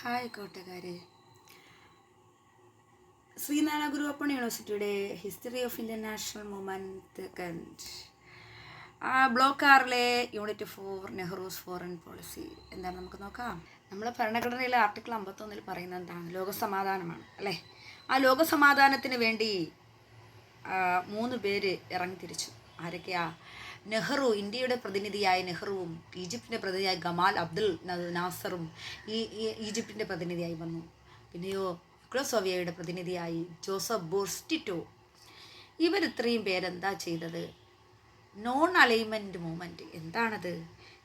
Hi കൂട്ടുകാരെ, ശ്രീനാരായണ ഗുരു open യൂണിവേഴ്സിറ്റിയുടെ history of Indian national movement block 6 unit 4 Nehru's foreign policy എന്താണ് നമുക്ക് നോക്കാം. നമ്മളെ ഭരണഘടനയിലെ ആർട്ടിക്കിൾ 51 പറയുന്നത് എന്താണ്? ലോകസമാധാനമാണ് അല്ലേ. ആ ലോകസമാധാനത്തിന് വേണ്ടി 3 പേര് ഇറങ്ങിത്തിരിച്ചു. ആരൊക്കെയാ? നെഹ്റു, ഇന്ത്യയുടെ പ്രതിനിധിയായ നെഹ്റുവും ഈജിപ്തിൻ്റെ പ്രതിനിധിയായ ഗമാൽ അബ്ദുൽ നാസറും ഈജിപ്തിൻ്റെ പ്രതിനിധിയായി വന്നു. പിന്നെയോ യുഗ്ലോസ്ലോവിയയുടെ പ്രതിനിധിയായി ജോസഫ് ബോർസ് ടിറ്റോ. ഇവരിത്രയും പേരെന്താ ചെയ്തത്? Non alignment movement. എന്താണത്?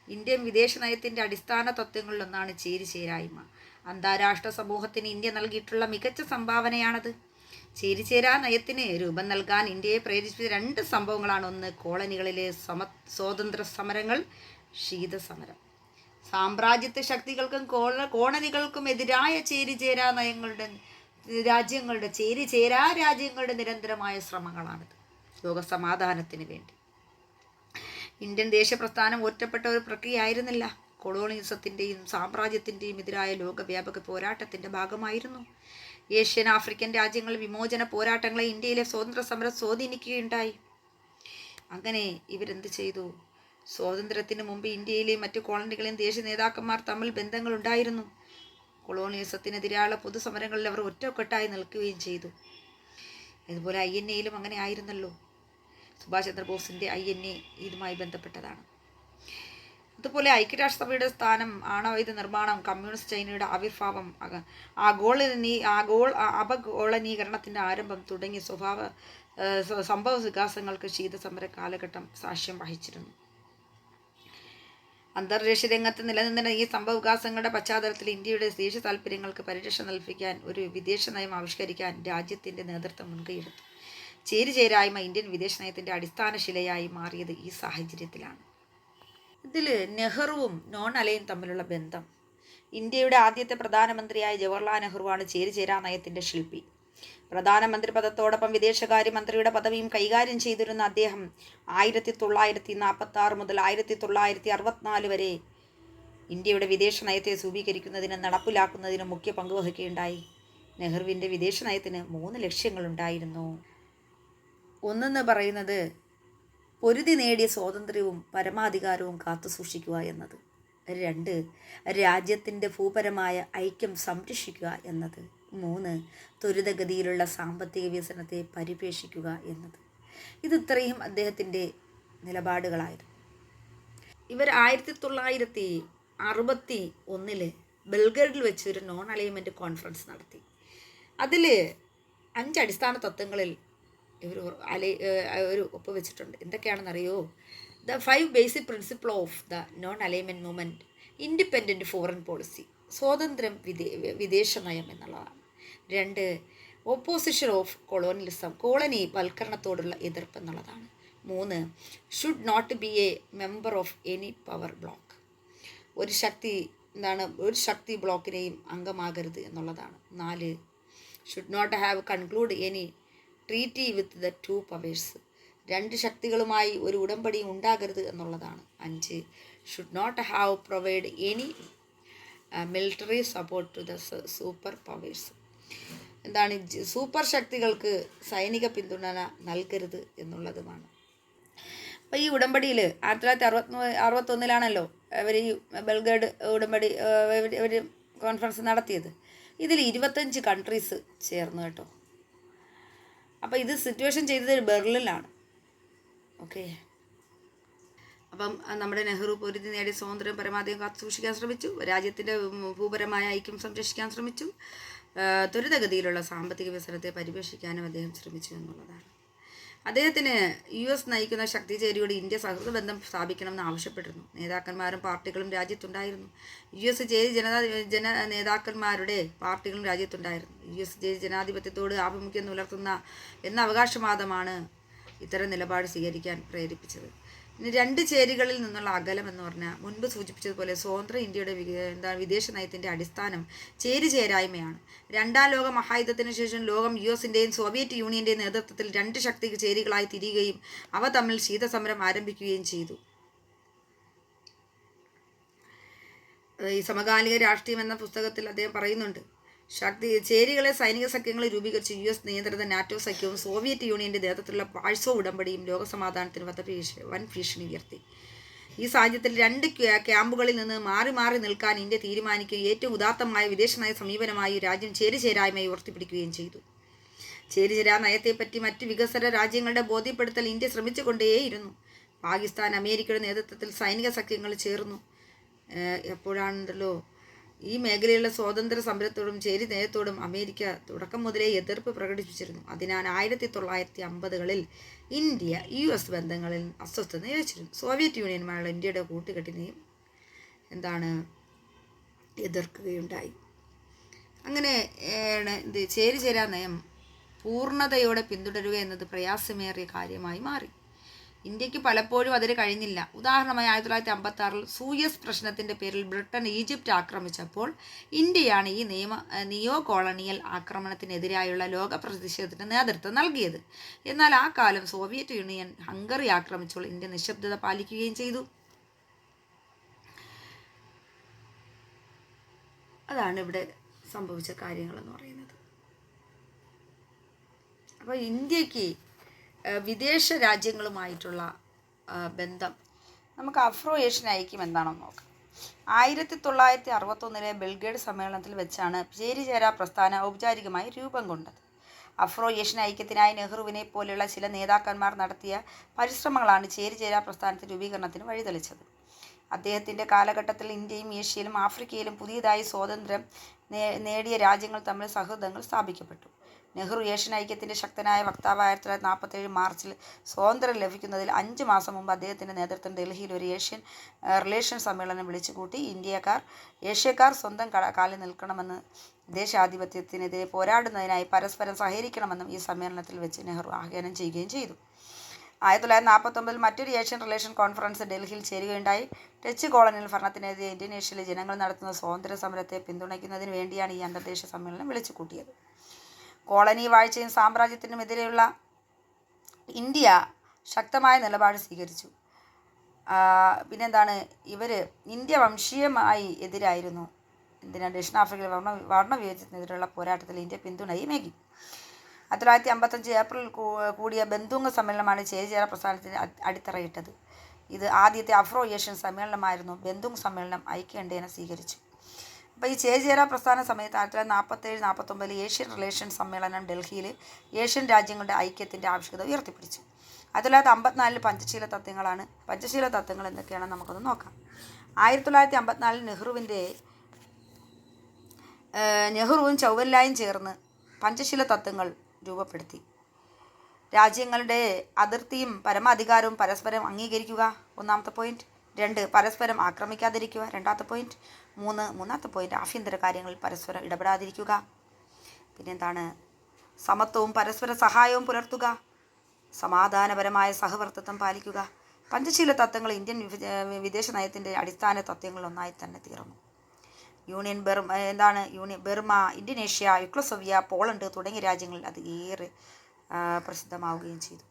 ഇന്ത്യൻ വിദേശ നയത്തിൻ്റെ അടിസ്ഥാന തത്വങ്ങളിലൊന്നാണ് ചേരിചേരായ്മ. അന്താരാഷ്ട്ര സമൂഹത്തിന് ഇന്ത്യ നൽകിയിട്ടുള്ള മികച്ച സംഭാവനയാണത്. ചേരിചേരാ നയത്തിന് രൂപം നൽകാൻ ഇന്ത്യയെ പ്രേരിപ്പിച്ച 2 സംഭവങ്ങളാണ്. ഒന്ന്, കോളനികളിലെ സ്വാതന്ത്ര്യ സമരങ്ങൾ, ശീതസമരം. സാമ്രാജ്യത്വ ശക്തികൾക്കും കോളനികൾക്കും എതിരായ ചേരിചേരാ രാജ്യങ്ങളുടെ നിരന്തരമായ ശ്രമങ്ങളാണിത്. ലോകസമാധാനത്തിന് വേണ്ടി ഇന്ത്യൻ ദേശപ്രസ്ഥാനം ഒറ്റപ്പെട്ട ഒരു പ്രക്രിയ ആയിരുന്നില്ല. കൊളോണിയലിസത്തിൻ്റെയും സാമ്രാജ്യത്തിൻ്റെയും എതിരായ ലോകവ്യാപക പോരാട്ടത്തിൻ്റെ ഭാഗമായിരുന്നു. ഏഷ്യൻ ആഫ്രിക്കൻ രാജ്യങ്ങൾ വിമോചന പോരാട്ടങ്ങളെ ഇന്ത്യയിലെ സ്വാതന്ത്ര്യ സമരം സ്വാധീനിക്കുകയുണ്ടായി. അങ്ങനെ ഇവരെന്ത് ചെയ്തു? സ്വാതന്ത്ര്യത്തിന് മുമ്പ് ഇന്ത്യയിലെ മറ്റു കോളനികളെയും ദേശീയ നേതാക്കന്മാർ തമ്മിൽ ബന്ധങ്ങളുണ്ടായിരുന്നു. കൊളോണിയലിസത്തിനെതിരെയുള്ള പൊതുസമരങ്ങളിൽ അവർ ഒറ്റക്കെട്ടായി നിൽക്കുകയും ചെയ്തു. ഇതുപോലെ INA അങ്ങനെ ആയിരുന്നല്ലോ. സുഭാഷ് ചന്ദ്രബോസിൻ്റെ INA ഇതുമായി ബന്ധപ്പെട്ടതാണ്. അതുപോലെ ഐക്യരാഷ്ട്രസഭയുടെ സ്ഥാനം, ആണവായുധ നിർമ്മാണം, കമ്മ്യൂണിസ്റ്റ് ചൈനയുടെ ആവിർഭാവം, അപഗോളനീകരണത്തിൻ്റെ ആരംഭം തുടങ്ങിയ സംഭവ വികാസങ്ങൾക്ക് ശീതസമര കാലഘട്ടം സാക്ഷ്യം വഹിച്ചിരുന്നു. അന്തർദേശീയ രംഗത്ത് നിലനിന്ന ഈ സംഭവ വികാസങ്ങളുടെ പശ്ചാത്തലത്തിൽ ഇന്ത്യയുടെ ദേശീയ താൽപ്പര്യങ്ങൾക്ക് പരിരക്ഷ നൽകിക്കാൻ ഒരു വിദേശ നയം ആവിഷ്കരിക്കാൻ രാജ്യത്തിൻ്റെ നേതൃത്വം മുൻകൈയെടുത്തു. ചേരിചേരായ്മ ഇന്ത്യൻ വിദേശ നയത്തിൻ്റെ അടിസ്ഥാന ശിലയായി മാറിയത് ഈ സാഹചര്യത്തിലാണ്. ഇതിൽ നെഹ്റുവും നോൺ അലൈൻ തമ്മിലുള്ള ബന്ധം. ഇന്ത്യയുടെ ആദ്യത്തെ പ്രധാനമന്ത്രിയായ ജവഹർലാൽ നെഹ്റുവാണ് ചേരിചേരാ നയത്തിൻ്റെ ശില്പി. പ്രധാനമന്ത്രി പദത്തോടൊപ്പം വിദേശകാര്യമന്ത്രിയുടെ പദവിയും കൈകാര്യം ചെയ്തിരുന്ന അദ്ദേഹം 1946 മുതൽ 1964 വരെ ഇന്ത്യയുടെ വിദേശ നയത്തെ രൂപീകരിക്കുന്നതിനും നടപ്പിലാക്കുന്നതിനും മുഖ്യ പങ്ക് വഹിക്കുകയുണ്ടായി. നെഹ്റുവിൻ്റെ വിദേശ നയത്തിന് 3 ലക്ഷ്യങ്ങളുണ്ടായിരുന്നു. ഒന്നെന്ന് പറയുന്നത് പൊരുതി നേടിയ സ്വാതന്ത്ര്യവും പരമാധികാരവും കാത്തുസൂക്ഷിക്കുക എന്നത്. 2, രാജ്യത്തിൻ്റെ ഭൂപരമായ ഐക്യം സംരക്ഷിക്കുക എന്നത്. 3, ത്വരിതഗതിയിലുള്ള സാമ്പത്തിക വികസനത്തെ പരിപോഷിക്കുക എന്നത്. ഇത്രയും അദ്ദേഹത്തിൻ്റെ നിലപാടുകളായിരുന്നു. ഇവർ 1961 ബെൽഗ്രേഡിൽ വെച്ച് ഒരു നോൺ അലൈൻമെൻറ്റ് കോൺഫറൻസ് നടത്തി. അതിൽ 5 അടിസ്ഥാന തത്വങ്ങളിൽ ഇവർ ഒരു ഒപ്പുവെച്ചിട്ടുണ്ട്. എന്തൊക്കെയാണെന്നറിയോ? The 5 basic principle of the non alignment movement. Independent foreign policy, സ്വാതന്ത്ര്യം വിദേശ നയം എന്നുള്ളതാണ്. 2, ഓപ്പോസിഷൻ ഓഫ് കൊളോണിയലിസം, കോളനി വൽക്കരണത്തോടുള്ള എതിർപ്പ് എന്നുള്ളതാണ്. 3, should not be a member of any power bloc, ഒരു ശക്തി ബ്ലോക്കിനെയും അംഗമാകരുത് എന്നുള്ളതാണ്. 4, should not have conclude any treaty with the 2 powers, 2 ശക്തികളുമായി ഒരു ഉടമ്പടി ഉണ്ടാകരുത് എന്നുള്ളതാണ്. 5, should not have provide any military support to the super powers, എന്താണ് സൂപ്പർ ശക്തികൾക്ക് സൈനിക പിന്തുണ നൽകരുത് എന്നുള്ളതുമാണ്. അപ്പോൾ ഈ ഉടമ്പടിയിൽ 1961 അവർ ഈ ബെൽഗ്രേഡ് ഉടമ്പടി ഒരു കോൺഫറൻസ് നടത്തിയത്. ഇതിൽ 25 കൺട്രീസ് ചേർന്നു കേട്ടോ. അപ്പോൾ ഇത് സിറ്റുവേഷൻ ചെയ്തത് ബെർലിനിലാണ്. ഓക്കെ. അപ്പം നമ്മുടെ നെഹ്റു പൊരുതി നേടിയ സ്വാതന്ത്ര്യം പരമാധികം കാത്തു സൂക്ഷിക്കാൻ ശ്രമിച്ചു. രാജ്യത്തിൻ്റെ ഭൂപരമായ ഐക്യം സംരക്ഷിക്കാൻ ശ്രമിച്ചു. ത്വരിതഗതിയിലുള്ള സാമ്പത്തിക വികസനത്തെ പരിപോഷിക്കാനും അദ്ദേഹം ശ്രമിച്ചു എന്നുള്ളതാണ്. അദ്ദേഹത്തിന് US നയിക്കുന്ന ശക്തിചേരിയോട് ഇന്ത്യ സൗഹൃദ ബന്ധം സ്ഥാപിക്കണമെന്ന് ആവശ്യപ്പെട്ടിരുന്നു. നേതാക്കന്മാരും പാർട്ടികളും രാജ്യത്തുണ്ടായിരുന്നു. US ചേരി നേതാക്കന്മാരുടെ പാർട്ടികളും രാജ്യത്തുണ്ടായിരുന്നു. US ചേരി ജനാധിപത്യത്തോട് ആഭിമുഖ്യം പുലർത്തുന്ന എന്ന അവകാശവാദമാണ് ഇത്തരം നിലപാട് സ്വീകരിക്കാൻ പ്രേരിപ്പിച്ചത്. ഇനി 2 ചേരികളിൽ നിന്നുള്ള അകലം എന്ന് പറഞ്ഞാൽ മുൻപ് സൂചിപ്പിച്ചതുപോലെ സ്വതന്ത്ര ഇന്ത്യയുടെ വിദേശ നയത്തിൻ്റെ അടിസ്ഥാനം ചേരിചേരായ്മയാണ്. 2ാം ലോക മഹായുദ്ധത്തിന് ശേഷം ലോകം USൻ്റെയും സോവിയറ്റ് യൂണിയൻ്റെയും നേതൃത്വത്തിൽ 2 ശക്തി ചേരികളായി തിരിയുകയും അവ തമ്മിൽ ശീതസമരം ആരംഭിക്കുകയും ചെയ്തു. ഈ സമകാലിക രാഷ്ട്രീയം എന്ന പുസ്തകത്തിൽ അദ്ദേഹം പറയുന്നുണ്ട്, ചേരികളെ സൈനിക സഖ്യങ്ങളെ രൂപീകരിച്ച് US നിയന്ത്രിത നാറ്റോ സഖ്യവും സോവിയറ്റ് യൂണിയന്റെ നേതൃത്വത്തിലുള്ള വാഴ്സോ ഉടമ്പടിയും ലോകസമാധാനത്തിന് വൻ ഭീഷണി ഉയർത്തി. ഈ സാഹചര്യത്തിൽ രണ്ട് ക്യാമ്പുകളിൽ നിന്ന് മാറി മാറി നിൽക്കാൻ ഇന്ത്യ തീരുമാനിക്കുകയും ഏറ്റവും ഉദാത്തമായ വിദേശനയ സമീപനമായി രാജ്യം ചേരിചേരായ്മയെ ഉയർത്തിപ്പിടിക്കുകയും ചെയ്തു. ചേരിചേരാ നയത്തെപ്പറ്റി മറ്റ് വികസ്വര രാജ്യങ്ങളുടെ ബോധ്യപ്പെടുത്തൽ ഇന്ത്യ ശ്രമിച്ചുകൊണ്ടേയിരുന്നു. പാകിസ്ഥാൻ അമേരിക്കയുടെ നേതൃത്വത്തിൽ സൈനിക സഖ്യങ്ങൾ ചേർന്നു. എപ്പോഴാണല്ലോ ഈ മേഖലയിലുള്ള സ്വാതന്ത്ര്യ സമരത്തോടും ചേരി നയത്തോടും അമേരിക്ക തുടക്കം മുതലേ എതിർപ്പ് പ്രകടിപ്പിച്ചിരുന്നു. അതിനാൽ 1950കളിൽ ഇന്ത്യ US ബന്ധങ്ങളിൽ അസ്വസ്ഥത നേരിച്ചിരുന്നു. സോവിയറ്റ് യൂണിയനുമായുള്ള ഇന്ത്യയുടെ കൂട്ടുകെട്ടിനെയും എതിർക്കുകയുണ്ടായി. അങ്ങനെ ചേരിചേരാ നയം പൂർണ്ണതയോടെ പിന്തുടരുക എന്നത് പ്രയാസമേറിയ കാര്യമായി മാറി. ഇന്ത്യക്ക് പലപ്പോഴും അതിന് കഴിഞ്ഞില്ല. ഉദാഹരണമായി 1956 സൂയസ് പ്രശ്നത്തിൻ്റെ പേരിൽ ബ്രിട്ടൻ ഈജിപ്റ്റ് ആക്രമിച്ചപ്പോൾ ഇന്ത്യയാണ് ഈ നിയോ കോളണിയൽ ആക്രമണത്തിനെതിരായുള്ള ലോക പ്രതിഷേധത്തിന് നേതൃത്വം നൽകിയത്. എന്നാൽ ആ കാലം സോവിയറ്റ് യൂണിയൻ ഹംഗറി ആക്രമിച്ചപ്പോൾ ഇന്ത്യ നിശബ്ദത പാലിക്കുകയും ചെയ്തു. അതാണ് ഇവിടെ സംഭവിച്ച കാര്യങ്ങളെന്ന് പറയുന്നത്. അപ്പോൾ ഇന്ത്യക്ക് വിദേശ രാജ്യങ്ങളുമായിട്ടുള്ള ബന്ധം നമുക്ക് അഫ്രോ ഏഷ്യൻ ഐക്യം എന്താണെന്ന് നോക്കാം. 1961 ബെൽഗ്രേഡ് സമ്മേളനത്തിൽ വെച്ചാണ് ചേരിചേരാ പ്രസ്ഥാനം ഔപചാരികമായി രൂപം കൊണ്ടത്. അഫ്രോ ഏഷ്യൻ ഐക്യത്തിനായി നെഹ്റുവിനെ പോലെയുള്ള ചില നേതാക്കന്മാർ നടത്തിയ പരിശ്രമങ്ങളാണ് ചേരിചേരാ പ്രസ്ഥാനത്തിൻ്റെ രൂപീകരണത്തിന് വഴിതെളിച്ചത്. അദ്ദേഹത്തിൻ്റെ കാലഘട്ടത്തിൽ ഇന്ത്യയും ഏഷ്യയിലും ആഫ്രിക്കയിലും പുതിയതായി സ്വാതന്ത്ര്യം നേടിയ രാജ്യങ്ങൾ തമ്മിൽ സൗഹൃദങ്ങൾ സ്ഥാപിക്കപ്പെട്ടു. നെഹ്റു ഏഷ്യൻ ഐക്യത്തിൻ്റെ ശക്തനായ വക്താവ്. 1947 മാർച്ചിൽ സ്വാതന്ത്ര്യം ലഭിക്കുന്നതിൽ 5 മാസം മുമ്പ് അദ്ദേഹത്തിൻ്റെ നേതൃത്വം ഡൽഹിയിൽ ഒരു ഏഷ്യൻ റിലേഷൻ സമ്മേളനം വിളിച്ചുകൂട്ടി. ഏഷ്യക്കാർ സ്വന്തം കാലിൽ നിൽക്കണമെന്ന് ദേശാധിപത്യത്തിനെതിരെ പോരാടുന്നതിനായി പരസ്പരം സഹകരിക്കണമെന്നും ഈ സമ്മേളനത്തിൽ വെച്ച് നെഹ്റു ആഹ്വാനം ചെയ്യുകയും ചെയ്തു. 1949 മറ്റൊരു ഏഷ്യൻ റിലേഷൻ കോൺഫറൻസ് ഡൽഹിയിൽ ചേരുകയുണ്ടായി. ഡച്ച് കോളനിയൽ ഭരണത്തിനെതിരെ ഇന്തോനേഷ്യയിലെ ജനങ്ങൾ നടത്തുന്ന സ്വാതന്ത്ര്യ സമരത്തെ പിന്തുണയ്ക്കുന്നതിന് വേണ്ടിയാണ് ഈ അന്തർദേശീയ സമ്മേളനം വിളിച്ചുകൂട്ടിയത്. കോളനി വാഴ്ചയും സാമ്രാജ്യത്തിനുമെതിരെയുള്ള ഇന്ത്യ ശക്തമായ നിലപാട് സ്വീകരിച്ചു. ഇവർ ഇന്ത്യ വംശീയമായി എതിരായിരുന്നു. ദക്ഷിണാഫ്രിക്കയിലെ വർണ്ണവിവേചനത്തിനെതിരെയുള്ള പോരാട്ടത്തിൽ ഇന്ത്യ പിന്തുണയുമേകി. 1955 ഏപ്രിലിൽ കൂടിയ ബന്ധുങ് സമ്മേളനമാണ് ചേരിചേരാ പ്രസ്ഥാനത്തിന് അടിത്തറയിട്ടത്. ഇത് ആദ്യത്തെ അഫ്രോ ഏഷ്യൻ സമ്മേളനമായിരുന്നു. ബന്ധുങ് സമ്മേളനം ഐക്യകണ്ഠേന സ്വീകരിച്ചു. അപ്പോൾ ഈ ചേരിചേരാ പ്രസ്ഥാന സമയത്ത് 1947-49 ഏഷ്യൻ റിലേഷൻ സമ്മേളനം ഡൽഹിയിൽ ഏഷ്യൻ രാജ്യങ്ങളുടെ ഐക്യത്തിൻ്റെ ആവശ്യകത ഉയർത്തിപ്പിടിച്ചു. 1954 പഞ്ചശീല തത്വങ്ങളാണ്. പഞ്ചശീല തത്വങ്ങൾ എന്തൊക്കെയാണെന്ന് നമുക്കൊന്ന് നോക്കാം. 1954 നെഹ്റുവും ചൗവൻലായും ചേർന്ന് പഞ്ചശീല തത്വങ്ങൾ രൂപപ്പെടുത്തി. രാജ്യങ്ങളുടെ അതിർത്തിയും പരമാധികാരവും പരസ്പരം അംഗീകരിക്കുക, ഒന്നാമത്തെ പോയിന്റ്. 2, പരസ്പരം ആക്രമിക്കാതിരിക്കുക, രണ്ടാമത്തെ പോയിന്റ്. 3, മൂന്നാമത്തെ പോയിന്റ്, ആഭ്യന്തര കാര്യങ്ങളിൽ പരസ്പരം ഇടപെടാതിരിക്കുക. സമത്വവും പരസ്പര സഹായവും പുലർത്തുക, സമാധാനപരമായ സഹവർത്തിത്വം പാലിക്കുക. പഞ്ചശീല തത്വങ്ങൾ ഇന്ത്യൻ വിദേശ നയത്തിൻ്റെ അടിസ്ഥാന തത്വങ്ങളിലൊന്നായി തന്നെ തീർന്നു. ബർമ, ഇന്തോനേഷ്യ, യുഗ്ലോസ്ലാവിയ, പോളണ്ട് തുടങ്ങിയ രാജ്യങ്ങളിൽ അത് ഏറെ പ്രസിദ്ധമാവുകയും ചെയ്തു.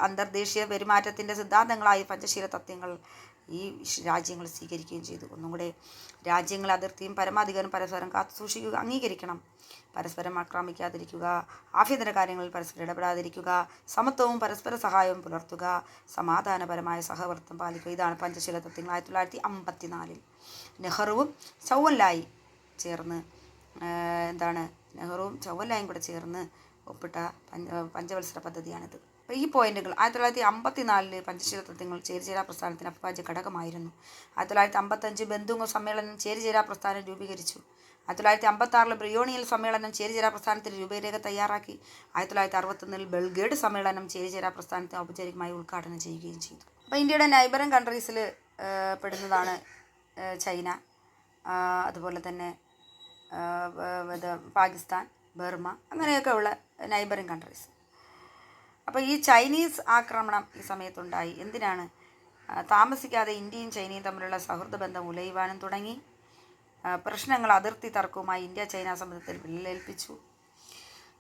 അന്തർദേശീയ പെരുമാറ്റത്തിൻ്റെ സിദ്ധാന്തങ്ങളായി പഞ്ചശീല തത്വങ്ങൾ ഈ രാജ്യങ്ങൾ സ്വീകരിക്കുകയും ചെയ്തു. ഒന്നുകൂടെ, രാജ്യങ്ങൾ അതിർത്തിയും പരമാധികാരം പരസ്പരം കാത്തുസൂക്ഷിക്കുക, അംഗീകരിക്കണം. പരസ്പരം ആക്രമിക്കാതിരിക്കുക, ആഭ്യന്തര കാര്യങ്ങളിൽ പരസ്പരം ഇടപെടാതിരിക്കുക, സമത്വവും പരസ്പര സഹായവും പുലർത്തുക, സമാധാനപരമായ സഹവർത്തിത്വം പാലിക്കുക. ഇതാണ് പഞ്ചശീല തത്വങ്ങൾ. 1954 നെഹ്റുവും ചൗവൻലായും കൂടെ ചേർന്ന് ഒപ്പിട്ട പഞ്ചവത്സര പദ്ധതിയാണിത്. അപ്പോൾ ഈ പോയിന്റുകൾ 1954 പഞ്ചശീല തത്വങ്ങൾ ചേരിചേരാ പ്രസ്ഥാനത്തിന് അവിഭാജ്യ ഘടകമായിരുന്നു. 1955 ബന്ധുങ് സമ്മേളനം ചേരിചേരാ പ്രസ്ഥാനം രൂപീകരിച്ചു. 1956 ബ്രിയോണിയൽ സമ്മേളനം ചേരിചേരാ പ്രസ്ഥാനത്തിന് രൂപരേഖ തയ്യാറാക്കി. 1961 ബെൽഗ്രേഡ് സമ്മേളനം ചേരിചേരാ പ്രസ്ഥാനത്തെ ഔപചാരികമായി ഉദ്ഘാടനം ചെയ്യുകയും ചെയ്തു. അപ്പോൾ ഇന്ത്യയുടെ നൈബറിംഗ് കൺട്രീസിൽ പെടുന്നതാണ് ചൈന, അതുപോലെ തന്നെ പാകിസ്ഥാൻ, ബർമ, അങ്ങനെയൊക്കെ ഉള്ള നൈബറിംഗ് കൺട്രീസ്. അപ്പോൾ ഈ ചൈനീസ് ആക്രമണം ഈ സമയത്തുണ്ടായി. എന്തിനാണ്? താമസിക്കാതെ ഇന്ത്യയും ചൈനയും തമ്മിലുള്ള സൗഹൃദ ബന്ധം ഉലയുവാനും തുടങ്ങി. പ്രശ്നങ്ങൾ അതിർത്തി തർക്കവുമായി ഇന്ത്യ ചൈന സംബന്ധത്തിൽ വിള്ളലേൽപ്പിച്ചു.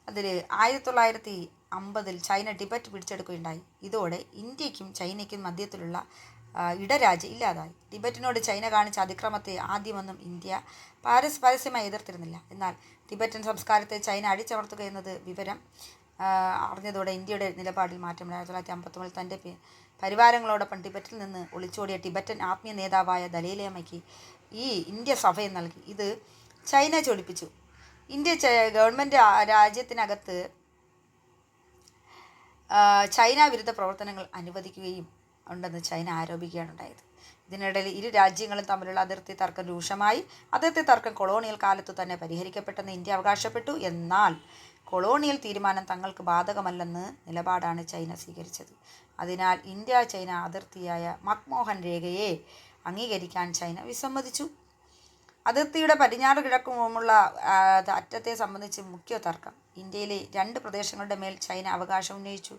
അതിൽ 1950 ചൈന ടിബറ്റ് പിടിച്ചെടുക്കുകയുണ്ടായി. ഇതോടെ ഇന്ത്യക്കും ചൈനയ്ക്കും മധ്യത്തിലുള്ള ഇടരാജ്യം ഇല്ലാതായി. ടിബറ്റിനോട് ചൈന കാണിച്ച അതിക്രമത്തെ ആദ്യമൊന്നും ഇന്ത്യ പരസ്യമായി എതിർത്തിരുന്നില്ല. എന്നാൽ ടിബറ്റൻ സംസ്കാരത്തെ ചൈന അടിച്ചമർത്തുക എന്നത് വിവരം അറിഞ്ഞതോടെ ഇന്ത്യയുടെ നിലപാടിൽ മാറ്റമുണ്ടായി. 1959 തൻ്റെ പരിവാരങ്ങളോടൊപ്പം ടിബറ്റിൽ നിന്ന് ഒളിച്ചോടിയ ടിബറ്റൻ ആത്മീയ നേതാവായ ദലൈലാമയ്ക്ക് ഇന്ത്യ സഭയം നൽകി. ഇത് ചൈന ചൊടിപ്പിച്ചു. ഇന്ത്യ ഗവൺമെൻറ് രാജ്യത്തിനകത്ത് ചൈന വിരുദ്ധ പ്രവർത്തനങ്ങൾ അനുവദിക്കുകയും ഉണ്ടെന്ന് ചൈന ആരോപിക്കുകയാണ് ഉണ്ടായത്. ഇതിനിടയിൽ ഇരു രാജ്യങ്ങളും തമ്മിലുള്ള അതിർത്തി തർക്കം രൂക്ഷമായി. അതിർത്തി തർക്കം കൊളോണിയൽ കാലത്തു തന്നെ പരിഹരിക്കപ്പെട്ടെന്ന് ഇന്ത്യ അവകാശപ്പെട്ടു. എന്നാൽ കൊളോണിയൽ തീരുമാനം തങ്ങൾക്ക് ബാധകമല്ലെന്ന് നിലപാടാണ് ചൈന സ്വീകരിച്ചത്. അതിനാൽ ഇന്ത്യ ചൈന അതിർത്തിയായ മക്മോഹൻ രേഖയെ അംഗീകരിക്കാൻ ചൈന വിസമ്മതിച്ചു. അതിർത്തിയുടെ പടിഞ്ഞാറ് കിഴക്കുമുള്ള അറ്റത്തെ സംബന്ധിച്ച് മുഖ്യ തർക്കം. ഇന്ത്യയിലെ 2 പ്രദേശങ്ങളുടെ മേൽ ചൈന അവകാശം ഉന്നയിച്ചു.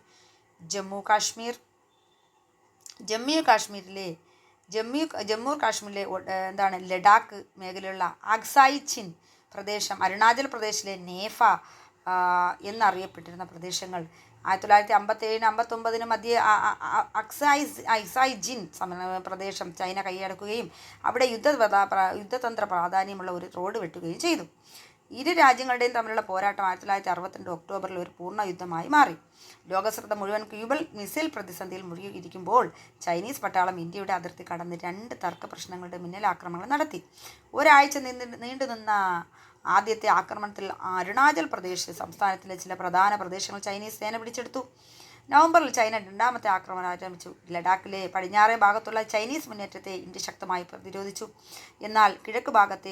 ജമ്മു കാശ്മീരിലെ ലഡാക്ക് മേഖലയിലുള്ള അക്സായി ചിൻ പ്രദേശം, അരുണാചൽ പ്രദേശിലെ നേഫ എന്നറിയപ്പെട്ടിരുന്ന പ്രദേശങ്ങൾ 1957-59 മധ്യേ അക്സായി ജിൻ പ്രദേശം ചൈന കൈയടക്കുകയും അവിടെ യുദ്ധതന്ത്ര പ്രാധാന്യമുള്ള ഒരു റോഡ് വെട്ടുകയും ചെയ്തു. ഇരു രാജ്യങ്ങളുടെയും തമ്മിലുള്ള പോരാട്ടം 1962 ഒക്ടോബറിൽ ഒരു പൂർണ്ണ യുദ്ധമായി മാറി. ലോകശ്രദ്ധ മുഴുവൻ ക്യൂബൽ മിസൈൽ പ്രതിസന്ധിയിൽ മുഴുകിയിരിക്കുമ്പോൾ ചൈനീസ് പട്ടാളം ഇന്ത്യയുടെ അതിർത്തി കടന്ന് 2 തർക്ക പ്രശ്നങ്ങളുടെ മിന്നലാക്രമണങ്ങൾ നടത്തി. ഒരാഴ്ച നീണ്ടുനിന്ന ആദ്യത്തെ ആക്രമണത്തിൽ അരുണാചൽ പ്രദേശ് സംസ്ഥാനത്തിലെ ചില പ്രധാന പ്രദേശങ്ങൾ ചൈനീസ് സേന പിടിച്ചെടുത്തു. നവംബറിൽ ചൈന 2ാമത്തെ ആക്രമണം ആരംഭിച്ചു. ലഡാക്കിലെ പടിഞ്ഞാറേ ഭാഗത്തുള്ള ചൈനീസ് മുന്നേറ്റത്തെ ഇന്ത്യ ശക്തമായി പ്രതിരോധിച്ചു. എന്നാൽ കിഴക്ക് ഭാഗത്തെ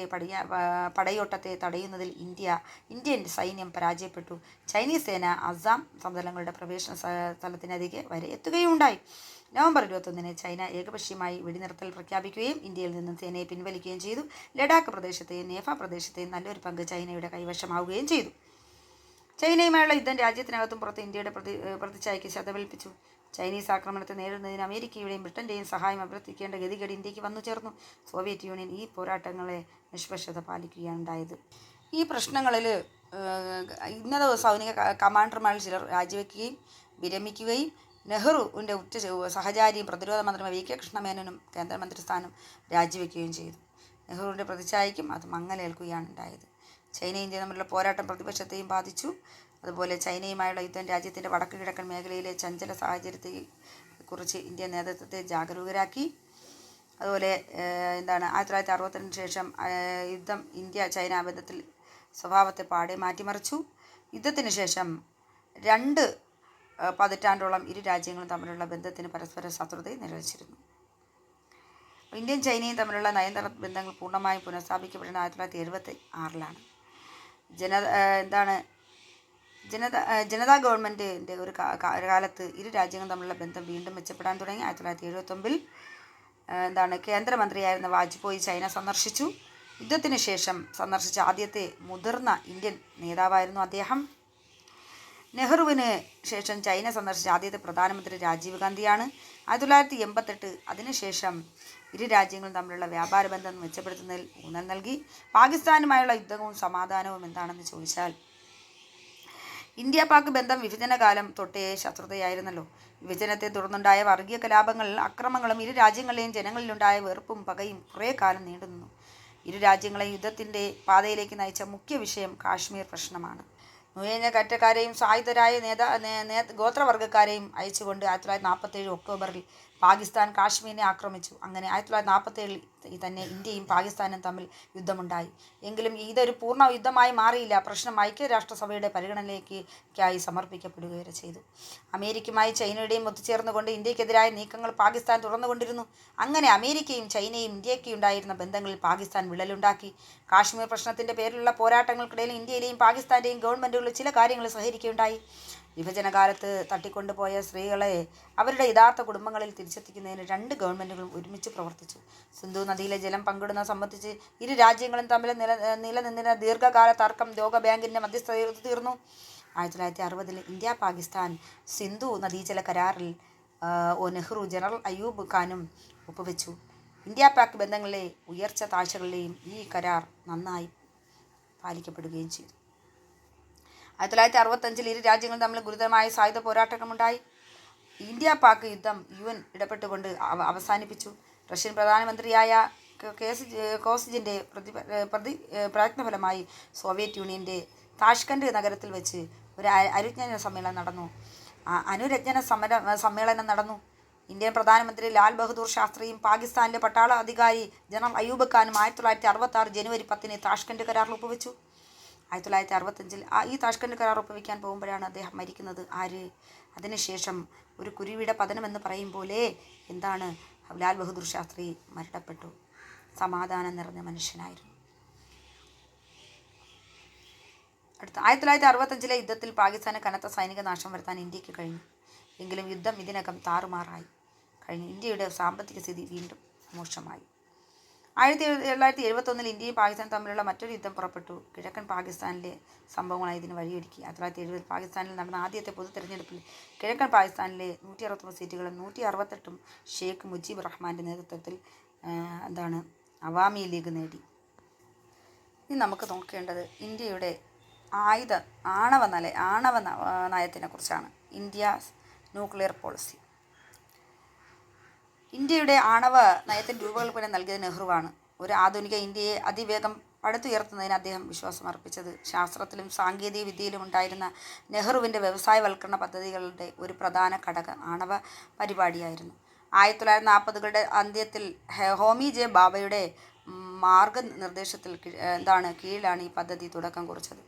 പടയോട്ടത്തെ തടയുന്നതിൽ ഇന്ത്യൻ സൈന്യം പരാജയപ്പെട്ടു. ചൈനീസ് സേന അസാം സമതലങ്ങളുടെ പ്രവേശന സ്ഥലത്തിനരികെ വരെ എത്തുകയുണ്ടായി. നവംബർ 21-ന് ചൈന ഏകപക്ഷീയമായി വെടിനിർത്തൽ പ്രഖ്യാപിക്കുകയും ഇന്ത്യയിൽ നിന്നും സേനയെ പിൻവലിക്കുകയും ചെയ്തു. ലഡാക്ക് പ്രദേശത്തെയും നേഫ പ്രദേശത്തെയും നല്ലൊരു പങ്ക് ചൈനയുടെ കൈവശമാവുകയും ചെയ്തു. ചൈനയുമായുള്ള യുദ്ധം രാജ്യത്തിനകത്തും പുറത്ത് ഇന്ത്യയുടെ പ്രതിച്ഛായയ്ക്ക് ശതമേൽപ്പിച്ചു. ചൈനീസ് ആക്രമണത്തെ നേരിടുന്നതിന് അമേരിക്കയുടെയും ബ്രിട്ടൻ്റെയും സഹായം അഭ്യർത്ഥിക്കേണ്ട ഗതികേട് ഇന്ത്യക്ക് വന്നു ചേർന്നു. സോവിയറ്റ് യൂണിയൻ ഈ പോരാട്ടങ്ങളെ നിഷ്പക്ഷത പാലിക്കുകയാണ് ഉണ്ടായത്. ഈ പ്രശ്നങ്ങളിൽ ഇന്നത്തെ സൈനിക കമാൻഡർമാരിൽ ചിലർ രാജിവെക്കുകയും വിരമിക്കുകയും നെഹ്റുവിൻ്റെ ഉറ്റ സഹചാരിയും പ്രതിരോധ മന്ത്രി വി കെ കൃഷ്ണമേനോനും കേന്ദ്രമന്ത്രി സ്ഥാനം രാജിവെക്കുകയും ചെയ്തു. നെഹ്റുവിൻ്റെ പ്രതിച്ഛായയ്ക്കും അത് മങ്ങലേൽക്കുകയാണ് ഉണ്ടായത്. ചൈന ഇന്ത്യ തമ്മിലുള്ള പോരാട്ടം പ്രതിപക്ഷത്തെയും ബാധിച്ചു. അതുപോലെ ചൈനയുമായുള്ള യുദ്ധം രാജ്യത്തിൻ്റെ വടക്ക് കിഴക്കൻ മേഖലയിലെ ചഞ്ചല സാഹചര്യത്തെക്കുറിച്ച് ഇന്ത്യ നേതൃത്വത്തെ ജാഗരൂകരാക്കി. അതുപോലെ 1962 ശേഷം യുദ്ധം ഇന്ത്യ ചൈന ബന്ധത്തിൽ സ്വഭാവത്തെ പാടെ മാറ്റിമറിച്ചു. യുദ്ധത്തിന് ശേഷം 2 പതിറ്റാണ്ടോളം ഇരു രാജ്യങ്ങളും തമ്മിലുള്ള ബന്ധത്തിന് പരസ്പര ശത്രുതയും നിലനിച്ചിരുന്നു. ഇന്ത്യയും ചൈനയും തമ്മിലുള്ള നയതന്ത്ര ബന്ധങ്ങൾ പൂർണ്ണമായും പുനഃസ്ഥാപിക്കപ്പെടുന്നത് 1976-ലാണ്. ജനതാ ഗവൺമെൻറ്റിൻ്റെ ഒരു കാലത്ത് ഇരു രാജ്യങ്ങളും തമ്മിലുള്ള ബന്ധം വീണ്ടും മെച്ചപ്പെടാൻ തുടങ്ങി. 1979-ൽ കേന്ദ്രമന്ത്രിയായിരുന്ന വാജ്പേയി ചൈന സന്ദർശിച്ചു. യുദ്ധത്തിന് ശേഷം സന്ദർശിച്ച ആദ്യത്തെ മുതിർന്ന ഇന്ത്യൻ നേതാവായിരുന്നു അദ്ദേഹം. നെഹ്റുവിന് ശേഷം ചൈന സന്ദർശിച്ച ആദ്യത്തെ പ്രധാനമന്ത്രി രാജീവ് ഗാന്ധിയാണ്. 1988 അതിനുശേഷം ഇരു രാജ്യങ്ങളും തമ്മിലുള്ള വ്യാപാര ബന്ധം മെച്ചപ്പെടുത്തുന്നതിൽ ഊന്നൽ നൽകി. പാകിസ്ഥാനുമായുള്ള യുദ്ധവും സമാധാനവും എന്താണെന്ന് ചോദിച്ചാൽ, ഇന്ത്യ പാക് ബന്ധം വിഭജനകാലം തൊട്ടേ ശത്രുതയായിരുന്നല്ലോ. വിഭജനത്തെ തുടർന്നുണ്ടായ വർഗീയ കലാപങ്ങളും അക്രമങ്ങളും ഇരു രാജ്യങ്ങളിലെയും ജനങ്ങളിലുണ്ടായ വെറുപ്പും പകയും കുറേ കാലം നീണ്ടുനിന്നു. ഇരു രാജ്യങ്ങളെയും യുദ്ധത്തിൻ്റെ പാതയിലേക്ക് നയിച്ച മുഖ്യ വിഷയം കാശ്മീർ പ്രശ്നമാണ്. നുഴഞ്ഞ കയറ്റക്കാരെയും സായുധരായ ഗോത്രവർഗ്ഗക്കാരെയും അയച്ചുകൊണ്ട് 1947 ഒക്ടോബറിൽ പാകിസ്ഥാൻ കാശ്മീരിനെ ആക്രമിച്ചു. അങ്ങനെ 1947 തന്നെ ഇന്ത്യയും പാകിസ്ഥാനും തമ്മിൽ യുദ്ധമുണ്ടായി. എങ്കിലും ഇതൊരു പൂർണ്ണ യുദ്ധമായി മാറിയില്ല. പ്രശ്നം ഐക്യരാഷ്ട്രസഭയുടെ പരിഗണനയ്ക്കായി സമർപ്പിക്കപ്പെടുക വരെ ചെയ്തു. അമേരിക്കയുമായി ചൈനയുടെയും ഒത്തുചേർന്നുകൊണ്ട് ഇന്ത്യക്കെതിരായ നീക്കങ്ങൾ പാകിസ്ഥാൻ തുടർന്നുകൊണ്ടിരുന്നു. അങ്ങനെ അമേരിക്കയും ചൈനയും ഇന്ത്യയ്ക്കുണ്ടായിരുന്ന ബന്ധങ്ങളിൽ പാകിസ്ഥാൻ വിള്ളലുണ്ടാക്കി. കാശ്മീർ പ്രശ്നത്തിൻ്റെ പേരിലുള്ള പോരാട്ടങ്ങൾക്കിടയിൽ ഇന്ത്യയിലെയും പാകിസ്ഥാൻ്റെയും ഗവൺമെൻറ്റുകൾ ചില കാര്യങ്ങൾ സഹകരിക്കുകയുണ്ടായി. വിഭജനകാലത്ത് തട്ടിക്കൊണ്ടുപോയ സ്ത്രീകളെ അവരുടെ യഥാർത്ഥ കുടുംബങ്ങളിൽ തിരിച്ചെത്തിക്കുന്നതിന് 2 ഗവൺമെൻറ്റുകളും ഒരുമിച്ച് പ്രവർത്തിച്ചു. സിന്ധു നദിയിലെ ജലം പങ്കിടുന്നത് സംബന്ധിച്ച് ഇരു രാജ്യങ്ങളും തമ്മിൽ നിലനിന്നിരുന്ന ദീർഘകാല തർക്കം ലോകബാങ്കിൻ്റെ മധ്യസ്ഥതയിൽ തീർന്നു. 1960-ൽ ഇന്ത്യ പാകിസ്ഥാൻ സിന്ധു നദീജല കരാറിൽ നെഹ്റു ജനറൽ അയൂബ് ഖാനും ഒപ്പുവെച്ചു. ഇന്ത്യ പാക് ബന്ധങ്ങളിലെ ഉയർച്ച താഴ്ചകളിലെയും ഈ കരാർ നന്നായി പാലിക്കപ്പെടുകയും ചെയ്തു. 1965-ൽ ഇരു രാജ്യങ്ങളും തമ്മിൽ ഗുരുതരമായ സായുധ പോരാട്ടങ്ങളുണ്ടായി. ഇന്ത്യ പാക് യുദ്ധം UN ഇടപെട്ടുകൊണ്ട് അവസാനിപ്പിച്ചു. റഷ്യൻ പ്രധാനമന്ത്രിയായ കോസിജിൻ്റെ പ്രയത്നഫലമായി സോവിയറ്റ് യൂണിയൻ്റെ താഷ്കന്റ് നഗരത്തിൽ വെച്ച് ഒരു അനുരഞ്ജന സമ്മേളനം നടന്നു. സമ്മേളനം നടന്നു. ഇന്ത്യൻ പ്രധാനമന്ത്രി ലാൽ ബഹദൂർ ശാസ്ത്രിയും പാകിസ്ഥാനിലെ പട്ടാള അധികാരി ജനറൽ അയൂബ് ഖാനും 1966 ജനുവരി 10 താഷ്കന്റ് കരാറിൽ ഒപ്പുവെച്ചു. 1965 ഈ താഷ്കന്റ് കരാർ ഒപ്പുവെക്കാൻ പോകുമ്പോഴാണ് അദ്ദേഹം മരിക്കുന്നത്. അതിനുശേഷം ഒരു കുരുവിയുടെ പതനമെന്ന് പറയും പോലെ എന്താണ്, ലാൽ ബഹദൂർ ശാസ്ത്രി മരണപ്പെട്ടു. സമാധാനം നിറഞ്ഞ മനുഷ്യനായിരുന്നു. അടുത്ത 1965 യുദ്ധത്തിൽ പാകിസ്ഥാന് കനത്ത സൈനിക നാശം വരുത്താൻ ഇന്ത്യക്ക് കഴിഞ്ഞു. എങ്കിലും യുദ്ധം ഇതിനകം താറുമാറായി കഴിഞ്ഞു. ഇന്ത്യയുടെ സാമ്പത്തിക സ്ഥിതി വീണ്ടും മോശമായി. 1971 ഇന്ത്യയും പാകിസ്ഥാനും തമ്മിലുള്ള മറ്റൊരു യുദ്ധം പുറപ്പെട്ടു. കിഴക്കൻ പാകിസ്ഥാനിലെ സംഭവങ്ങളായി ഇതിന് വഴിയൊരുക്കി. 1970 പാകിസ്ഥാനിൽ നടന്ന ആദ്യത്തെ പൊതു തെരഞ്ഞെടുപ്പിൽ കിഴക്കൻ പാകിസ്ഥാനിലെ 169 സീറ്റുകളും 168 ഷെയ്ഖ് മുജീബ് റഹ്മാൻ്റെ നേതൃത്വത്തിൽ അവാമി ലീഗ് നേടി. ഇനി നമുക്ക് നോക്കേണ്ടത് ഇന്ത്യയുടെ ആണവ നയത്തിനെ കുറിച്ചാണ്. India's nuclear policy. ഇന്ത്യയുടെ ആണവ നയത്തിന് രൂപകൽപ്പന നൽകിയത് നെഹ്റുവാണ്. ഒരു ആധുനിക ഇന്ത്യയെ അതിവേഗം പടുത്തുയർത്തുന്നതിന് അദ്ദേഹം വിശ്വാസം അർപ്പിച്ചത് ശാസ്ത്രത്തിലും സാങ്കേതിക വിദ്യയിലും ഉണ്ടായിരുന്ന നെഹ്റുവിൻ്റെ വ്യവസായവൽക്കരണ പദ്ധതികളുടെ ഒരു പ്രധാന ഘടകം ആണവ പരിപാടിയായിരുന്നു. 1940കളുടെ അന്ത്യത്തിൽ ഹോമി ജെ ഭാഭയുടെ മാർഗനിർദ്ദേശത്തിൽ കീഴിലാണ് ഈ പദ്ധതി തുടക്കം കുറിച്ചത്.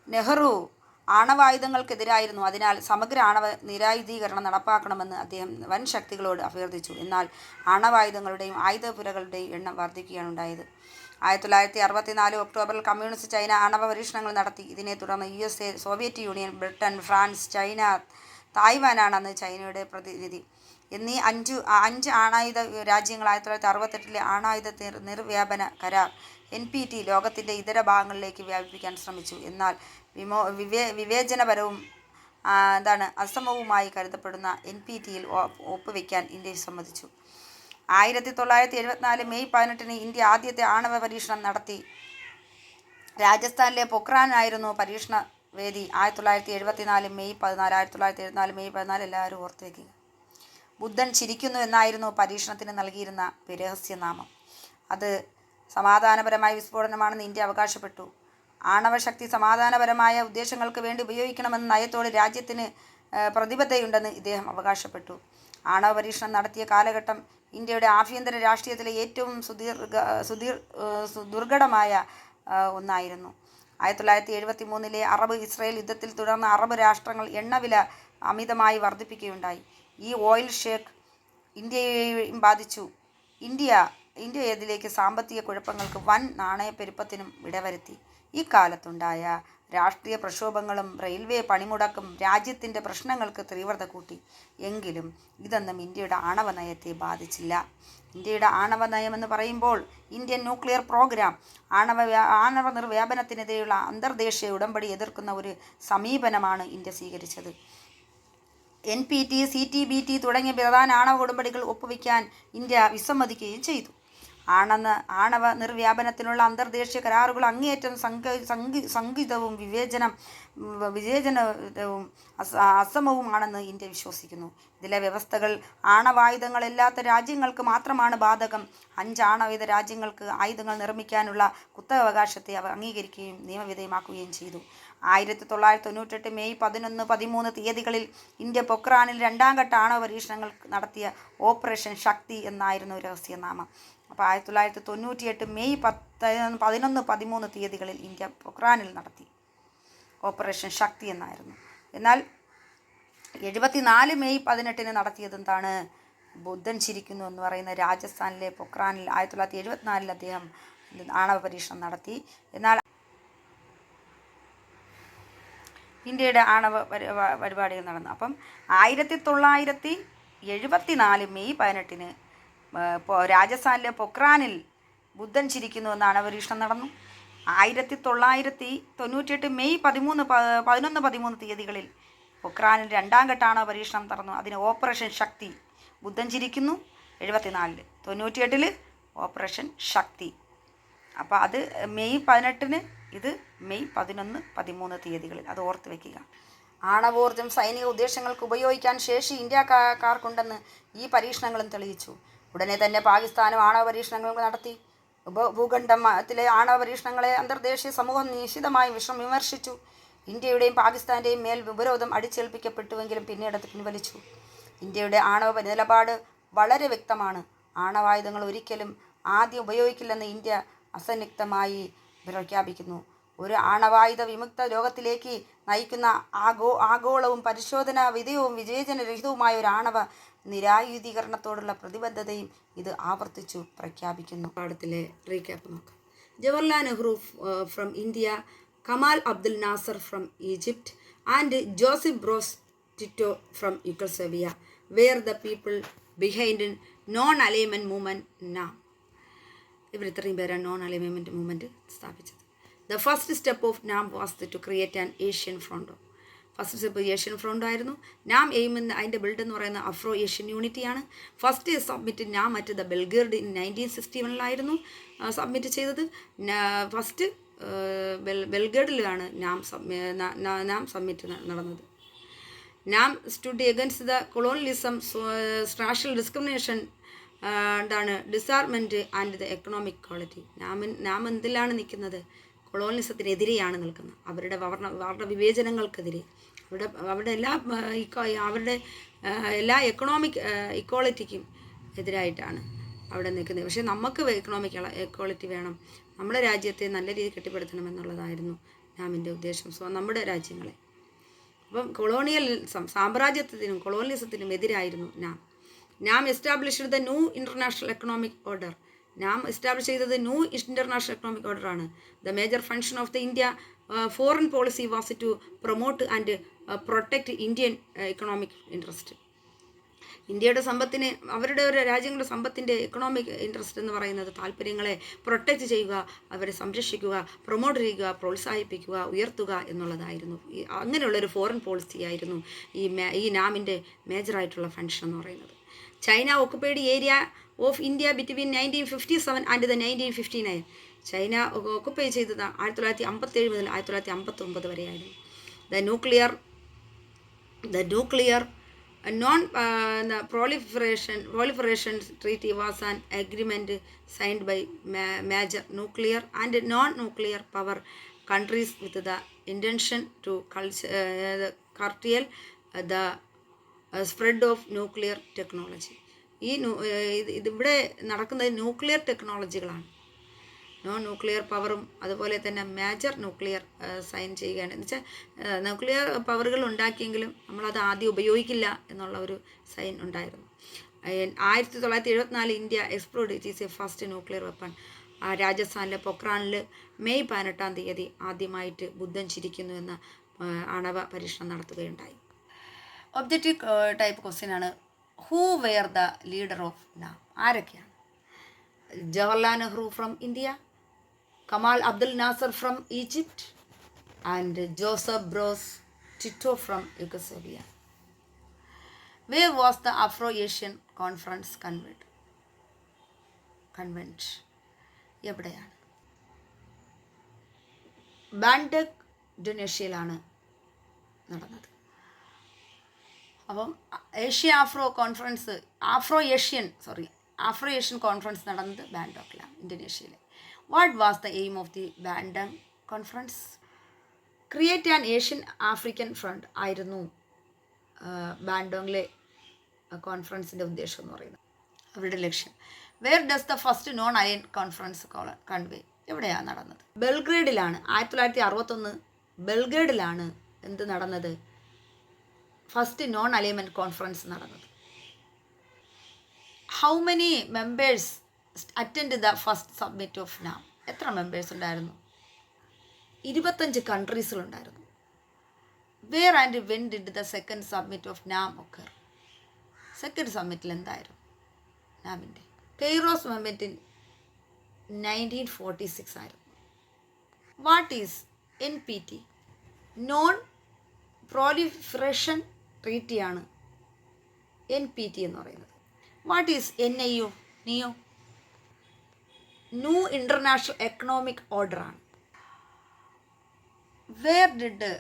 നെഹ്റു ആണവായുധങ്ങൾക്കെതിരായിരുന്നു. അതിനാൽ സമഗ്ര ആണവ നിരായുധീകരണം നടപ്പാക്കണമെന്ന് അദ്ദേഹം വൻ ശക്തികളോട് അഭ്യർത്ഥിച്ചു. എന്നാൽ ആണവായുധങ്ങളുടെയും ആയുധപുരകളുടെയും എണ്ണം വർദ്ധിക്കുകയാണ് ഉണ്ടായത്. 1964 ഒക്ടോബറിൽ കമ്മ്യൂണിസ്റ്റ് ചൈന ആണവ പരീക്ഷണങ്ങൾ നടത്തി. ഇതിനെ തുടർന്ന് USA, Soviet Union, Britain, France, China, തായ്വാനാണ് അന്ന് ചൈനയുടെ പ്രതിനിധി എന്നീ അഞ്ച് ആണായുധ രാജ്യങ്ങൾ 1968 ആണായുധ നിർവ്യാപന കരാർ NPT ലോകത്തിൻ്റെ ഇതര ഭാഗങ്ങളിലേക്ക് വ്യാപിപ്പിക്കാൻ ശ്രമിച്ചു. എന്നാൽ വിവേചനപരവും അസമവുമായി കരുതപ്പെടുന്ന NPTയിൽ ഒപ്പുവെക്കാൻ ഇന്ത്യ സമ്മതിച്ചു. 1974 മെയ് 18 ഇന്ത്യ ആദ്യത്തെ ആണവ പരീക്ഷണം നടത്തി. രാജസ്ഥാനിലെ പൊക്രാനായിരുന്നു പരീക്ഷണ വേദി. 1974 മെയ് 14 എല്ലാവരും ഓർത്തു വയ്ക്കുക. ബുദ്ധൻ ചിരിക്കുന്നു എന്നായിരുന്നു പരീക്ഷണത്തിന് നൽകിയിരുന്ന രഹസ്യനാമം. അത് സമാധാനപരമായ വിസ്ഫോടനമാണെന്ന് ഇന്ത്യ അവകാശപ്പെട്ടു. ആണവശക്തി സമാധാനപരമായ ഉദ്ദേശങ്ങൾക്ക് വേണ്ടി ഉപയോഗിക്കണമെന്ന നയത്തോട് രാജ്യത്തിന് പ്രതിബദ്ധതയുണ്ടെന്ന് ഇദ്ദേഹം അവകാശപ്പെട്ടു. ആണവ പരീക്ഷണം നടത്തിയ കാലഘട്ടം ഇന്ത്യയുടെ ആഭ്യന്തര രാഷ്ട്രീയത്തിലെ ഏറ്റവും ദുർഘടമായ ഒന്നായിരുന്നു. 1973 അറബ് ഇസ്രയേൽ യുദ്ധത്തിൽ തുടർന്ന് അറബ് രാഷ്ട്രങ്ങൾ എണ്ണവില അമിതമായി വർദ്ധിപ്പിക്കുകയുണ്ടായി. ഈ ഓയിൽ ഷേക്ക് ഇന്ത്യയെയും ബാധിച്ചു. ഇന്ത്യ ഇതിലേക്ക് സാമ്പത്തിക കുഴപ്പങ്ങൾക്ക് വൻ നാണയപ്പെരുപ്പത്തിനും ഇടവരുത്തി. ഈ കാലത്തുണ്ടായ രാഷ്ട്രീയ പ്രക്ഷോഭങ്ങളും റെയിൽവേ പണിമുടക്കും രാജ്യത്തിൻ്റെ പ്രശ്നങ്ങൾക്ക് തീവ്രത കൂട്ടി. എങ്കിലും ഇതൊന്നും ഇന്ത്യയുടെ ആണവ നയത്തെ ബാധിച്ചില്ല. ഇന്ത്യയുടെ ആണവ നയമെന്ന് പറയുമ്പോൾ ഇന്ത്യൻ ന്യൂക്ലിയർ പ്രോഗ്രാം ആണവ നിർവ്യാപനത്തിനെതിരെയുള്ള അന്തർദേശീയ ഉടമ്പടി എതിർക്കുന്ന ഒരു സമീപനമാണ് ഇന്ത്യ സ്വീകരിച്ചത്. NPT, CTBT തുടങ്ങിയ പ്രധാന ആണവ ഉടമ്പടികൾ ഒപ്പുവെക്കാൻ ഇന്ത്യ വിസമ്മതിക്കുകയും ചെയ്തു. ആണവ നിർവ്യാപനത്തിനുള്ള അന്തർദേശീയ കരാറുകൾ അങ്ങേയറ്റം സംഘിതവും വിവേചനവും അസമവുമാണെന്ന് ഇന്ത്യ വിശ്വസിക്കുന്നു. ഇതിലെ വ്യവസ്ഥകൾ ആണവായുധങ്ങളില്ലാത്ത രാജ്യങ്ങൾക്ക് മാത്രമാണ് ബാധകം. 5 ആണവായുധ രാജ്യങ്ങൾക്ക് ആയുധങ്ങൾ നിർമ്മിക്കാനുള്ള കുത്തകാവകാശത്തെ അവ അംഗീകരിക്കുകയും നിയമവിധേയമാക്കുകയും ചെയ്തു. 1998 മെയ് 11, 13 തീയതികളിൽ ഇന്ത്യ പൊക്രാനിൽ 2ാം ഘട്ട ആണവ പരീക്ഷണങ്ങൾ നടത്തിയ ഓപ്പറേഷൻ ശക്തി എന്നായിരുന്നു രഹസ്യനാമം. അപ്പോൾ 1998 മെയ് 11, 13 തീയതികളിൽ ഇന്ത്യ പൊക്രാനിൽ നടത്തി ഓപ്പറേഷൻ ശക്തി എന്നായിരുന്നു. എന്നാൽ 74 മെയ് 18 നടത്തിയത് എന്താണ്? ബുദ്ധൻ ചിരിക്കുന്നു എന്ന് പറയുന്ന രാജസ്ഥാനിലെ പൊക്രാനിൽ 1974 അദ്ദേഹം ആണവ പരീക്ഷണം നടത്തി. എന്നാൽ ഇന്ത്യയുടെ ആണവ പരിപാടികൾ നടന്നു. അപ്പം 1974 മെയ് 18 രാജസ്ഥാനിലെ പൊക്രാനിൽ ബുദ്ധൻ ചിരിക്കുന്നു എന്ന ആണവ പരീക്ഷണം നടന്നു. 1998 മെയ് 11, 13 തീയതികളിൽ പൊക്രാനിൽ 2ാം ഘട്ട ആണവ പരീക്ഷണം നടന്നു. അതിന് ഓപ്പറേഷൻ ശക്തി. ബുദ്ധൻ ചിരിക്കുന്നു 74, 98 ഓപ്പറേഷൻ ശക്തി. അപ്പോൾ അത് മെയ് 18, ഇത് മെയ് 11, 13 തീയതികളിൽ. അത് ഓർത്ത് വയ്ക്കുക. ആണവോർജ്ജം സൈനിക ഉദ്ദേശങ്ങൾക്ക് ഉപയോഗിക്കാൻ ശേഷി ഇന്ത്യക്കാർക്കുണ്ടെന്ന് ഈ പരീക്ഷണങ്ങളും തെളിയിച്ചു. ഉടനെ തന്നെ പാകിസ്ഥാനും ആണവ പരീക്ഷണങ്ങൾ നടത്തി. ഭൂഖണ്ഡത്തിലെ ആണവ പരീക്ഷണങ്ങളെ അന്തർദേശീയ സമൂഹം നിശിതമായി വിമർശിച്ചു. ഇന്ത്യയുടെയും പാകിസ്ഥാൻ്റെയും മേൽ ഉപരോധം അടിച്ചേൽപ്പിക്കപ്പെട്ടുവെങ്കിലും പിന്നീട് അത് പിൻവലിച്ചു. ഇന്ത്യയുടെ ആണവ നിലപാട് വളരെ വ്യക്തമാണ്. ആണവായുധങ്ങൾ ഒരിക്കലും ആദ്യം ഉപയോഗിക്കില്ലെന്ന് ഇന്ത്യ അസന്നിഗ്ധമായി പ്രഖ്യാപിക്കുന്നു. ഒരു ആണവായുധ വിമുക്ത ലോകത്തിലേക്ക് നയിക്കുന്ന ആഗോളവും പരിശോധനാ വിധേയവും വിവേചനരഹിതവുമായ ഒരു ആണവ നിരായുധീകരണത്തോടുള്ള പ്രതിബദ്ധതയും ഇത് ആവർത്തിച്ചു പ്രഖ്യാപിക്കുന്നു. പാഠത്തിലെ റീക്യാപ്പ് നോക്കാം. Jawaharlal Nehru from India, Kamal Abdul Nasser from Egypt and Joseph Broz Tito from Yugoslavia were the people behind non alignment movement NAM. ഇവർ ഇത്രയും പേരാണ് നോൺ അലൈൻമെൻറ്റ് മൂവ്മെൻറ്റ് സ്ഥാപിച്ചത്. The first step of NAM was to create an Asian front. First step Asian front ആയിരുന്നു. NAM aim എന്ന് അതിൻ്റെ build എന്ന് പറയുന്ന Afro Asian യൂണിറ്റിയാണ്. First summit NAM at the Belgrade in 1961 summit ചെയ്തത്. First ബെൽഗ്രേഡിലാണ് NAM summit നടന്നത്. NAM stood against the colonialism, racial discrimination, എന്താണ് disarmament and the economic quality. NAM എന്തിലാണ് നിൽക്കുന്നത്? കൊളോണിയലിസത്തിനെതിരെയാണ് നിൽക്കുന്നത്. അവരുടെ വർണ്ണ വിവേചനങ്ങൾക്കെതിരെ, അവരുടെ എല്ലാ എക്കണോമിക് ഇക്വാളിറ്റിക്കും എതിരായിട്ടാണ് അവിടെ നിൽക്കുന്നത്. പക്ഷേ നമുക്ക് എക്കണോമിക് ഇക്വാളിറ്റി വേണം, നമ്മുടെ രാജ്യത്തെ നല്ല രീതിയിൽ കെട്ടിപ്പടുത്തണമെന്നുള്ളതായിരുന്നു നാമിൻ്റെ ഉദ്ദേശം. നമ്മുടെ രാജ്യങ്ങളെ അപ്പം സാമ്രാജ്യത്വത്തിനും കൊളോണിയലിസത്തിനും എതിരായിരുന്നു NAM established the new international economic order. NAM establish ചെയ്തത് ന്യൂ ഇൻ്റർനാഷണൽ എക്കണോമിക് ഓർഡറാണ്. The major function of the India foreign policy was to promote and protect Indian economic interest. ഇന്ത്യയുടെ സമ്പത്തിനെ, അവരുടെ ഒരു രാജ്യങ്ങളുടെ സമ്പത്തിൻ്റെ എക്കണോമിക് ഇൻട്രസ്റ്റ് എന്ന് പറയുന്നത് താല്പര്യങ്ങളെ പ്രൊട്ടക്റ്റ് ചെയ്യുക, അവരെ സംരക്ഷിക്കുക, പ്രൊമോട്ട് ചെയ്യുക, പ്രോത്സാഹിപ്പിക്കുക, ഉയർത്തുക എന്നുള്ളതായിരുന്നു. അങ്ങനെയുള്ളൊരു ഫോറിൻ പോളിസി ആയിരുന്നു ഈ നാമിൻ്റെ മേജറായിട്ടുള്ള ഫങ്ഷൻ എന്ന് പറയുന്നത്. China occupied area of India between 1957 and 1959. China occupy ചെയ്തത് 1957 മുതൽ 1959 വരെയായിരുന്നു. The nuclear non-proliferation treaty was an agreement signed by major nuclear and non-nuclear power countries with the intention to curtail the spread of nuclear technology. ഇവിടെ നടക്കുന്നത് nuclear ടെക്നോളജികളാണ്. Nuclear പവറും അതുപോലെ തന്നെ major nuclear sign ചെയ്യുകയാണ്. എന്ന് വെച്ചാൽ ന്യൂക്ലിയർ പവറുകൾ ഉണ്ടാക്കിയെങ്കിലും നമ്മളത് ആദ്യം ഉപയോഗിക്കില്ല എന്നുള്ള ഒരു സൈൻ ഉണ്ടായിരുന്നു. 1974 India exploded it is a first nuclear weapon. രാജസ്ഥാനിലെ പൊക്രാനിൽ മെയ് 18 ആദ്യമായിട്ട് ബുദ്ധൻ ചിരിക്കുന്നു എന്ന ആണവ പരീക്ഷണം നടത്തുകയുണ്ടായി. ഒബ്ജക്റ്റീവ് ടൈപ്പ് ക്വസ്റ്റ്യൻ ആണ്. Who were the leader of NAM? ആരൊക്കെയാണ്? Jawaharlal Nehru from India, Kamal Abdul Nasser from Egypt and Joseph Broz Tito from Yugoslavia. Where was the Afro-Asian Conference convent? എവിടെയാണ്? ബാൻഡക്, ഇന്തോനേഷ്യയിലാണ് നടന്നത്. അപ്പം ആഫ്രോ ഏഷ്യൻ കോൺഫറൻസ് നടന്നത് ബാൻഡോക്കിലാണ്, ഇന്തോനേഷ്യയിൽ. What was the aim of the Bandung conference? Create an Asian African front ആയിരുന്നു ബാൻഡോങ്ങിലെ കോൺഫറൻസിൻ്റെ ഉദ്ദേശം എന്ന് പറയുന്നത്, അവരുടെ ലക്ഷ്യം. Where does the first non align conference convene? എവിടെയാണ് നടന്നത്? ബെൽഗ്രേഡിലാണ്. 1961 ബെൽഗ്രേഡിലാണ് എന്ത് നടന്നത്? ഫസ്റ്റ് നോൺ അലൈൻമെൻറ്റ് കോൺഫറൻസ് നടന്നത്. How many members attend the first summit of NAM? എത്ര മെമ്പേഴ്സ് ഉണ്ടായിരുന്നു? 25 കൺട്രീസിലുണ്ടായിരുന്നു. Where and when did the second summit of നാം ഒക്കർ? സെക്കൻഡ് സബ്മിറ്റിൽ എന്തായിരുന്നു നാമിൻ്റെ? കെയ്റോസ് സബ്മിറ്റിൽ 1946 ആയിരുന്നു. What is NPT? Non proliferation ട്രീറ്റിയാണ് NPT എന്ന് പറയുന്നത്. What is NIO? New international economic ഓർഡറാണ്. Where did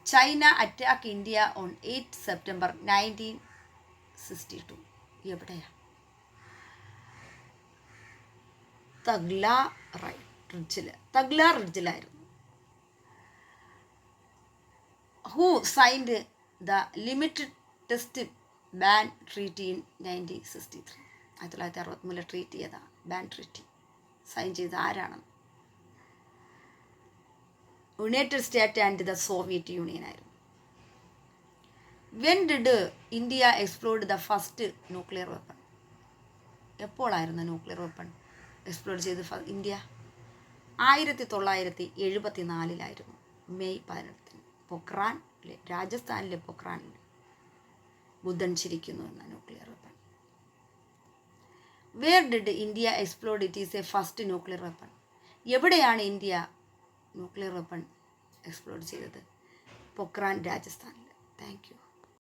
China attack India on 8 September 1962. എവിടെയാ? തഗ്ലാർ റിഡ്ജിലായിരുന്നു. Who signed the limited test ban treaty in 1963? 1963 treat ചെയ്ത ബാൻ ട്രീറ്റി സൈൻ ചെയ്ത ആരാണെന്ന്? United State and the Soviet Union ആയിരുന്നു. When did India explored the first nuclear weapon? എപ്പോഴായിരുന്നു nuclear weapon explode ചെയ്ത് India? 1974 May 18. പൊക്രാനിലെ, രാജസ്ഥാനിലെ പൊക്രാനിൽ ബുദ്ധൻ ചിരിക്കുന്നു എന്ന nuclear weapon. Where did India exploded it is a first nuclear weapon? എവിടെയാണ് India nuclear weapon explode ചെയ്തത്? പൊക്രാൻ, രാജസ്ഥാനിൽ. Thank U.